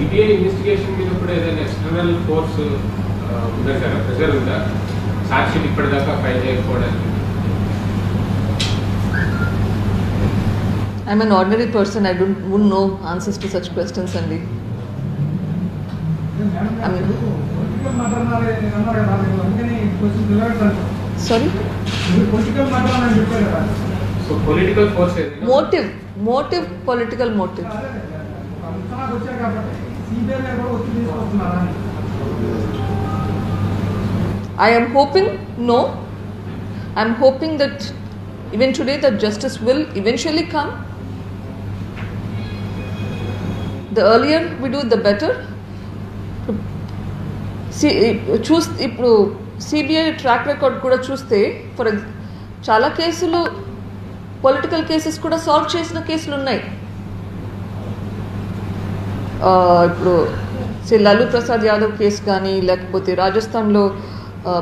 CBI investigation మీద కూడా ఏదైనా ఎక్స్టర్నల్ ఫోర్స్ ఉందా సార్, ప్రెషర్ ఉందా సాక్షులు ఇప్పటిదాకా file చేయకపోవడానికి? I'm an ordinary person. I wouldn't know answers to such questions, Andy. Sorry? So political force is Motive, political motive. I am hoping, no. I am hoping that even today that justice will eventually come. The earlier we do, the better. చూస్ ఇప్పుడు CBI track record కూడా చూస్తే చాలా కేసులు political cases కూడా solve చేసిన కేసులు ఉన్నాయి. ఇప్పుడు లాలూ ప్రసాద్ యాదవ్ కేసు కానీ, లేకపోతే రాజస్థాన్లో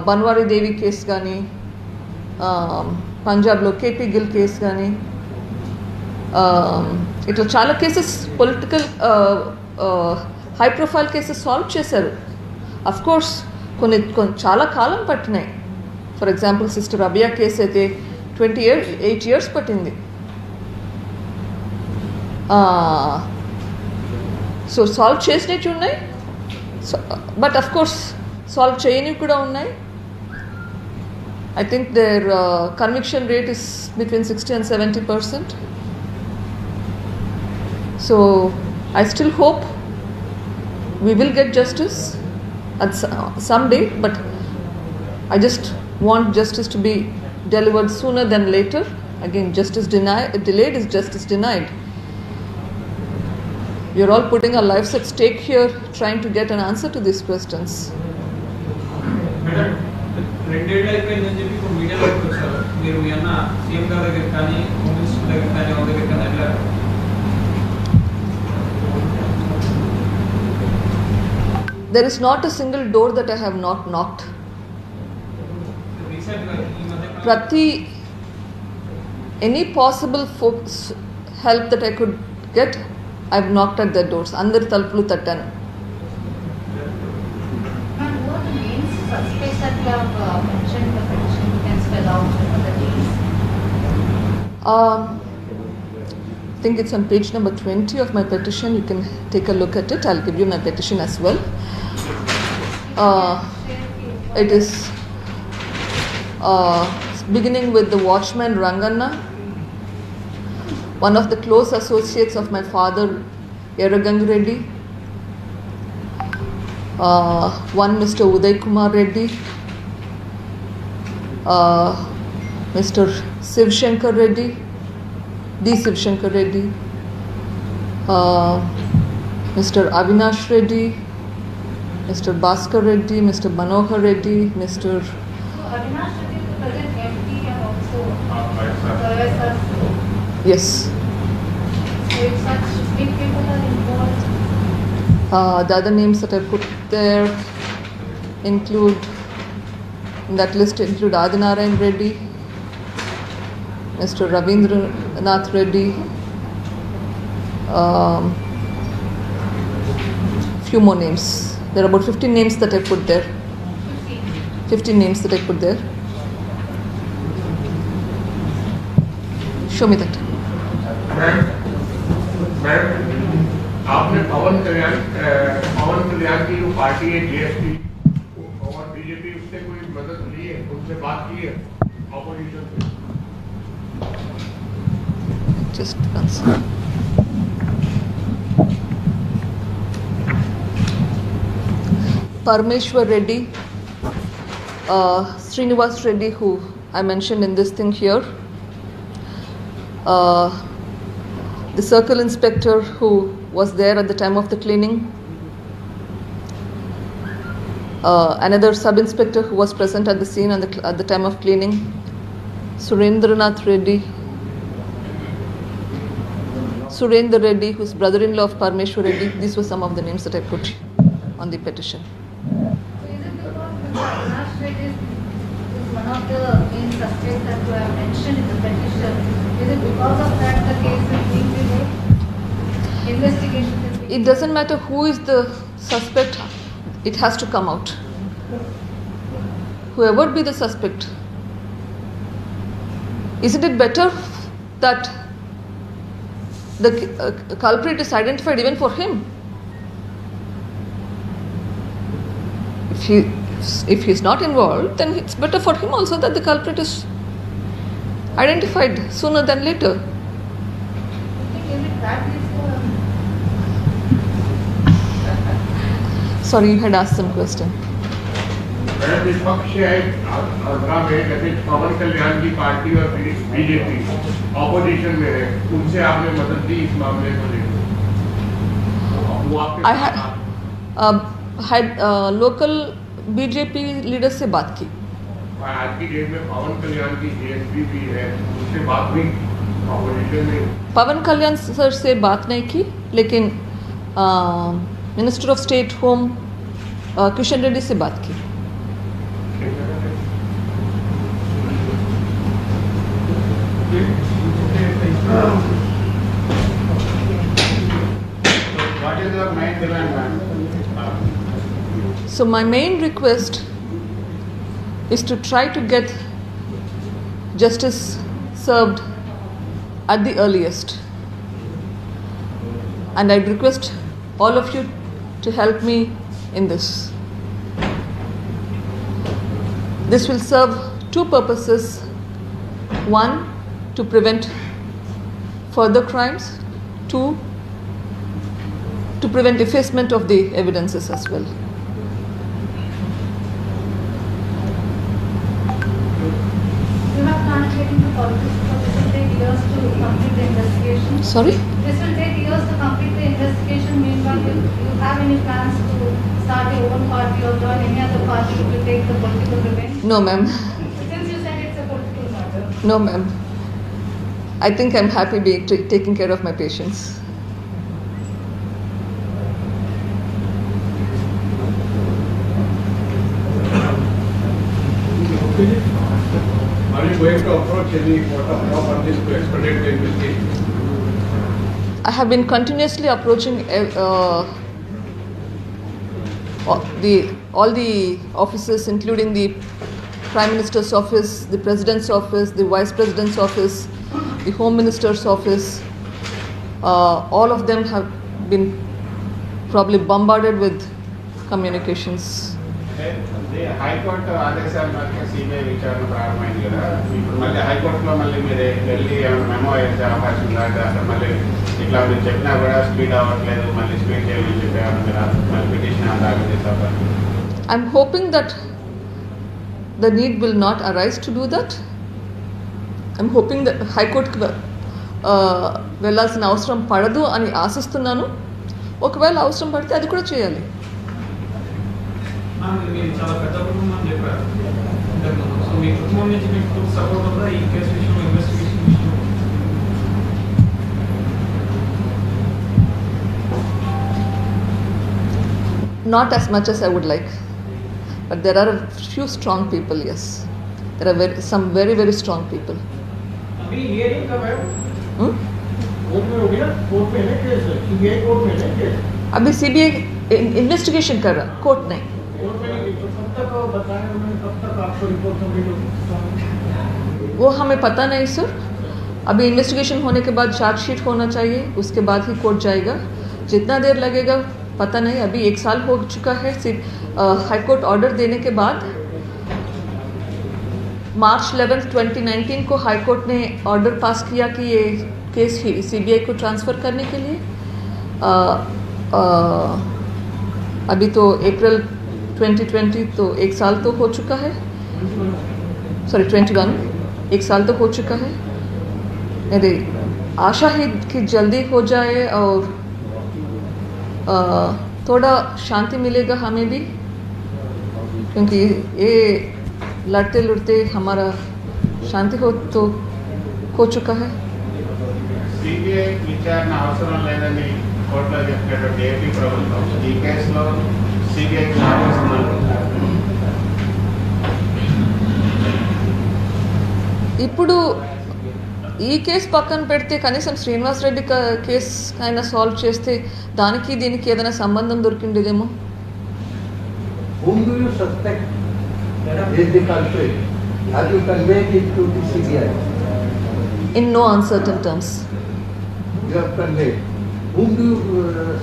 బన్వారీ దేవి కేసు కానీ, పంజాబ్లో కేపీ గిల్ కేసు కానీ, ఇట్లా చాలా cases political high profile cases solve చేశారు. అఫ్ కోర్స్ కొన్ని చాలా కాలం పట్టినాయి. ఫర్ ఎగ్జాంపుల్ సిస్టర్ అబియా కేసు అయితే 8 years పట్టింది. సో సాల్వ్ చేసినవి ఉన్నాయి, బట్ అఫ్ కోర్స్ సాల్వ్ చేయనివి కూడా ఉన్నాయి. I think their conviction rate is between 60 and 70%. So I still hope we will get justice at some day, but I just want justice to be delivered sooner than later. Again, justice delayed is justice denied. We are all putting our lives at stake here, trying to get an answer to these questions. రెండేళ్ళు అయిపోయిందని చెప్పి ఇప్పుడు మీడియాలో వచ్చారు. మీరు ఏమన్నా CM గారి దగ్గర కానీ, హోమ్ మినిస్టర్ దగ్గర కానీ, ఎవరి దగ్గర కానీ వెళ్ళారు? There is not a single door that I have not knocked. Any possible help that I could get, I've knocked at their doors. Andari talpulu tattanu. Suspects that you have mentioned in the petition, you can spell out for the names. I think it's on page number 20 of my petition. You can take a look at it. I'll give you my petition as well. It is beginning with the watchman Ranganna, one of the close associates of my father, Yeragangi Reddy. One Mr. Uday Kumar Reddy, Mr. Shiv Shankar Reddy, D. Shiv Shankar Reddy, Mr. Avinash Reddy, Mr. Bhaskar Reddy, Mr. Manohar Reddy, Mr. Avinash Reddy is the present MD and also the Yes. So if such big people are involved. The other names that I put there include, in that list include Adinarayan Reddy, Mr. Ravindranath Reddy, few more names. There are about 15 names that I put there. 15 names that I put there. Show me that. Ma'am, आपने पवन कल्याण की जो party है JSP और BJP, उससे कोई मदद ली है, उनसे बात की है ऑपोजिशन से? Just one second. Parmeshwar Reddy, Srinivas Reddy, who I mentioned in this thing here, the circle inspector who was there at the time of the cleaning, another sub-inspector who was present at the scene at the time of cleaning, Surendranath Reddy, Surendra Reddy, who is brother-in-law of Parmeshwar Reddy. These were some of the names that I put on the petition. So is it because Avinash Reddy is one of the main suspects that you have mentioned in the petition? Is it because of that the case is being delayed? Investigation is it doesn't matter who is the suspect, it has to come out. Whoever be the suspect, isn't it better that the culprit is identified even for him? If he is not involved, then it's better for him also that the culprit is identified sooner than later. Sorry, you had asked some question. विपक्ष है आंध्रा में, जैसे पवन कल्याण की party और BJP opposition में है, उनसे आपने मदद दी इस मामले को लेकर? I had local BJP leaders से बात की. आज की डेट में पवन कल्याण की जेएसपी भी है, उससे बात हुई ऑपोजिशन में? पवन कल्याण सर से बात नहीं की, लेकिन minister of state home Kishan Reddy से बात की. What is your main demand, ma'am? So my main request is to try to get justice served at the earliest, and I request all of you to help me in this. This will serve two purposes. One, to prevent further crimes. Two, to prevent effacement of the evidences as well. You have planned getting to politics, so this will take years to complete the investigation. Sorry? This will take years to complete the investigation. Meanwhile, you have any plans to start your own party or join any other party to take the political revenge? No, ma'am. Since you said it's a political matter. No, ma'am. I think I'm happy taking care of my patients. Are you going to approach any court of law on this to expedite the investigation? I have been continuously approaching all the offices, including the Prime Minister's office, the President's office, the Vice President's office, the Home Minister's office. All of them have been probably bombarded with communications. High court ఆదేశాల మేరకు CBI విచారణ ప్రారంభమైంది కదా, ఇప్పుడు మళ్ళీ హైకోర్టులో మళ్ళీ మీరు వెళ్ళి ఏమైనా మెమో వేసే అవకాశం ఉందా? అసలు మళ్ళీ ఇట్లా మీరు చెప్పినా కూడా స్పీడ్ అవ్వట్లేదు, మళ్ళీ స్పీడ్ చేయాలని చెప్పేవారు మీరు మళ్ళీ పిటిషన్ దాఖలు చేసే అవకాశం? I'm hoping that the need will not arise to do that. I'm hoping that High Court వెళ్ళాల్సిన అవసరం పడదు అని ఆశిస్తున్నాను. ఒకవేళ అవసరం పడితే అది కూడా చేయాలి. మీరు చాలా పెద్ద కుటుంబం అని చెప్పారు. సో మీ కుటుంబం నుంచి మీకు సపోర్ట్ ఉందా ఈ కేసు విషయంలో, ఇన్వెస్టిగేషన్ విషయంలో? Not as much as I would like, but there are a few strong people. Yes, there are some very very strong people. अभी हियरिंग कब है? कोर्ट में हो गया, कोर्ट में है केस, सीबीआई कोर्ट में है केस. अभी CBI इन्वेस्टिगेशन कर रहा, कोर्ट नहीं. कोर्ट में नहीं, तो कब तक बताया उन्होंने, कब तक आपको रिपोर्ट सबमिट होगी? वो हमें पता नहीं सर. अभी इन्वेस्टिगेशन होने के बाद चार्जशीट होना चाहिए, उसके बाद ही कोर्ट जाएगा. जितना देर लगेगा पता नहीं. अभी 1 साल हो चुका है हाई कोर्ट ऑर्डर देने के बाद. मार्च 11, 2019 को हाई कोर्ट ने ऑर्डर पास किया कि ये केस CBI को ट्रांसफ़र करने के लिए. अभी तो अप्रैल 2020, तो 1 साल तो हो चुका है. सॉरी 21, 1 साल तो हो चुका है. मेरी आशा है कि जल्दी हो जाए और थोड़ा शांति मिलेगा हमें भी, क्योंकि ये लड़ते लड़ते हमारा शांति हो चुका है. సిబిఐ విచారణ అవసరం లేదని కోర్టులో చెప్పినటువంటి ఏపీ ప్రభుత్వం ఈ కేసులో సిబిఐకి ఆదేశిస్తున్నారు. ఇప్పుడు ఈ కేసు పక్కన పెడితే కనీసం శ్రీనివాస్ రెడ్డి కేసు అయినా సాల్వ్ చేస్తే దానికి దీనికి ఏదైనా సంబంధం దొరికిండేదేమో. Whom do you suspect is the culprit? Have you conveyed it to the CBI? In no uncertain terms. You have conveyed. Whom do you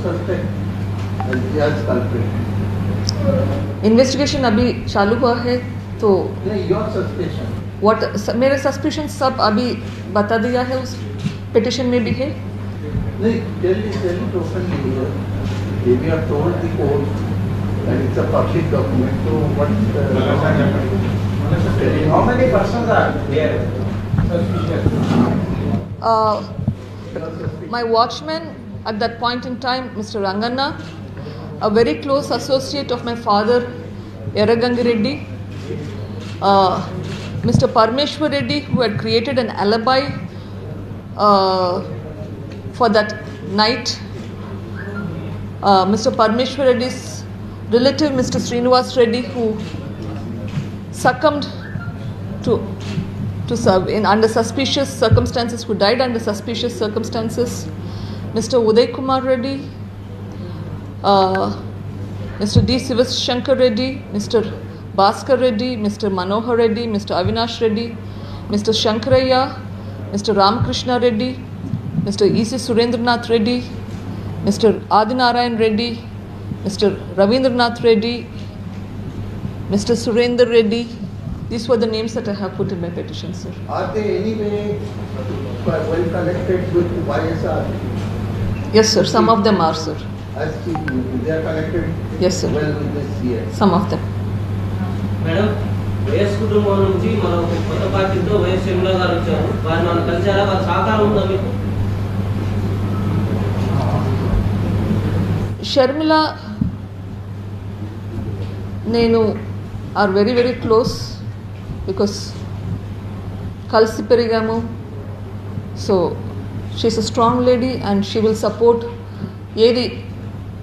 suspect as culprit? Investigation अभी चालू हुआ है तो No, your suspicion. व्हाट मेरे suspicion सब अभी बता दिया है, उस पिटिशन में भी है. No, tell it openly here. If you have told the court and it's a public document, so what? How many persons are there? My watchman at that point in time, Mr. Ranganna, a very close associate of my father, Yaragangi Reddy, Mr. Parmeshwar Reddy, who had created an alibi for that night, Mr. Parmeshwar Reddy's relative, Mr. Srinivas Reddy, who succumbed to serve in under suspicious circumstances, who died under suspicious circumstances, Mr. Uday Kumar Reddy, Mr. D. Sivashankar Reddy, Mr. Bhaskar Reddy, Mr. Manohar Reddy, Mr. Avinash Reddy, Mr. Shankaraya, Mr. Ramakrishna Reddy, Mr. E.C. Surendranath Reddy, Mr. Adinarayan Reddy, Mr. Ravindranath Reddy, Mr. Surendra Reddy. These were the names that I have put in my petition, sir. Are they anyway well connected with YSR? Yes, sir. Some of them are, sir. As they are connected Yes, sir. well with this CS? Some of them. Madam, YS కుటుంబం నుంచి మనం కొత్త పార్టీతో YS Sharmila గారు వచ్చారు. వారిని మనం కలిసారా? వారి సహకారం ఉందా మీకు? షర్మిల నేను are very very close because కలిసి పెరిగాము. So she's a strong lady and she will support ఏది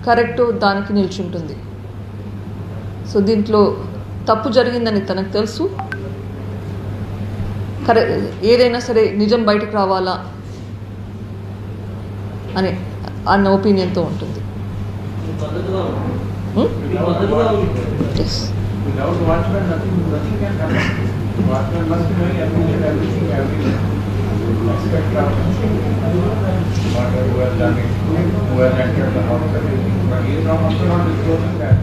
కరెక్టో దానికి నిల్చుంటుంది. సో దీంట్లో తప్పు జరిగిందని తనకు తెలుసు. ఏదైనా సరే నిజం బయటకు రావాలా అన్న ఒపీనియన్తో ఉంటుంది. Yes. Without watchman, nothing can happen. Watchman must be knowing everything, every aspect of whatever who has done it, who has entered the house, everything. But he is also not disclosing that.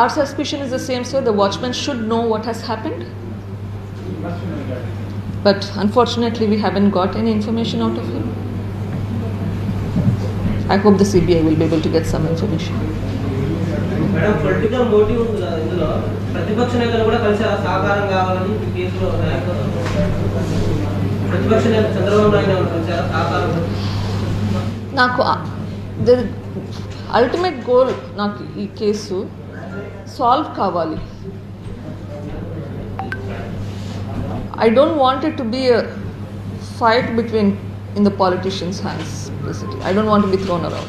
Our suspicion is the same, sir. The watchman should know what has happened. He must be knowing that. But unfortunately, we haven't got any information out of him. I hope the CBI will be able to get some information. Madam, political motive ఉంది కదా ఇందులో. ప్రతిపక్ష నేతలు కూడా కలిసి సహకారం కావాలని ఈ కేసులో ప్రతిపక్ష నేత చంద్రబాబు నాయుడు కలిసారా సహకారం? నాకు ద అల్టిమేట్ గోల్ నాకు ఈ కేసు సాల్వ్ కావాలి. I don't want it to be a fight between in the politicians' hands, basically. I don't want to be thrown around.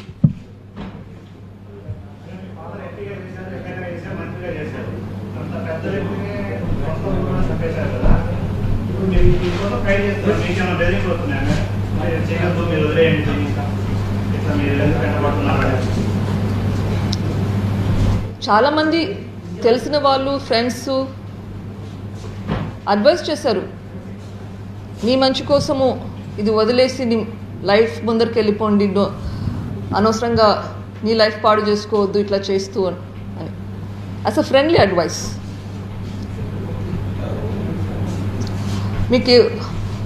చాలా మంది తెలిసిన వాళ్ళు ఫ్రెండ్స్ అడ్వైస్ చేశారు, నీ మంచి కోసము ఇది వదిలేసి నీ లైఫ్ ముందరికి వెళ్ళిపోండి, అనవసరంగా నీ లైఫ్ పాడు చేసుకోవద్దు ఇట్లా చేస్తూ అని. As a friendly advice. మీకు